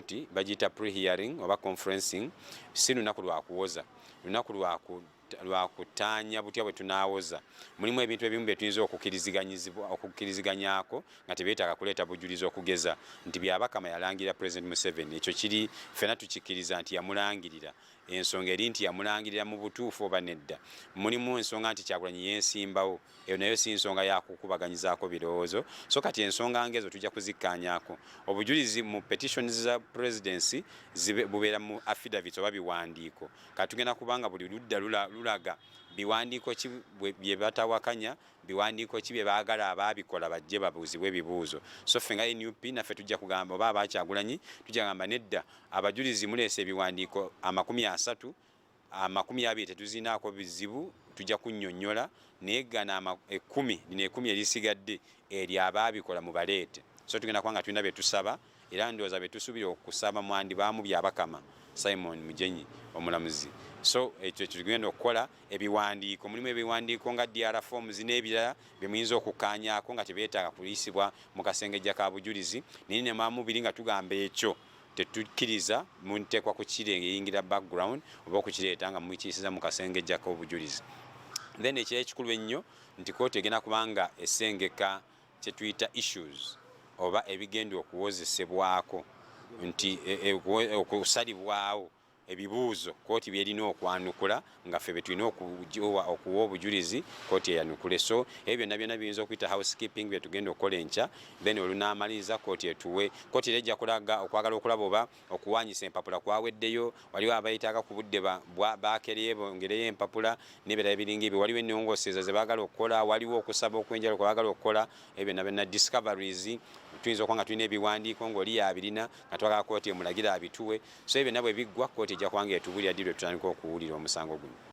kooti bagiyita pre-hearing oba conferencing si lunaku lwakuwoza, lunaku lwakutaanya butya bwe tunaawoza. Mulimu ebintu ebimu bye tuyinza okukkiriziganyako nga tebyetaaga kuleeta bujulizi, okugeza nti byabakama yalangirira President Museveni. Ekyo kiri ffena tukikkiriza nti yamulangirira. Ensonga eri nti yamulangirira mu butuufu oba nedda. Mulimu ensonga nti Kyagulanyi yensimbawo, eyo nayo si nsonga yakukubaganyizaako birowoozo. So kati ensonga ngezo tujja kuzikkaanyaako. Obujulizi mu petitions za presidency bubeera mu affidavits oba biwandiiko. Kati tugenda kubanga buli ludda lulaga biwandiiko ki bye batawakanya, biwandiiko ki bye baagala abaabikola bajje babuuzibwe ebibuuzo. So ffe nga NUP naffe tujja kugamba oba abakyagulanyi tujja kugamba nedda, abajulizi muleese ebiwandiiko 30, 20 tetuzinaako bizibu, tujja kunnyonnyola, naye gana 10 erisigadde eri abaabikola mu baleete. So tugenda kubanga tulina bye tusaba era ndowooza bye tusuubira okusaba mwandi baamu byabakama Simon Mujenyi omulamuzi. So ekyo tugenda okukola ebiwandiiko, mulimu ebiwandiiko nga DR forms n'ebirala bye muyinza okukkaanyaako nga tebyetaaga kuyisibwa mu kasengejja ka bujulizi. Naye ne maamu biri nga tugamba ekyo tetukkiriza munteekwa kukirengeyingira background oba okukireeta nga mukiyisiza mu kasengejja k'obujulizi. Then ekikulu ennyo nti kooti egenda kubanga essengeka kye tuyita issues oba ebigenda okuwozesebwako nti okusalibwawo ebibuuzo kooti byerina okwanukula nga ffe betulina okuwa obujulizi kooti eyanukule. So ebyo byonna biyinza okuyita housekeeping bye tugenda okukola enkya, then olunaamaliriza kooti etuwe. Kooti era ejja kulaga okwagala okulaba oba okuwanyisa empapula kwaweddeyo, waliwo abayitaaga ku budde bakereye bongereyo empapula n'ebirala ebiringa ebyo, waliwo ennongooseeza ze baagala okukola, waliwo okusaba okwenjala kwe baagala okukola, ebyo byonna discoveries. Tuyinza okuba nga tulina ebiwandiiko ng'oli yabirina nga twagala kooti emulagira abituwe. So ebyo byonna bwe biggwa kooti ejja kubanga etubuulira ddi lwe tutandika okuwulira omusango guno.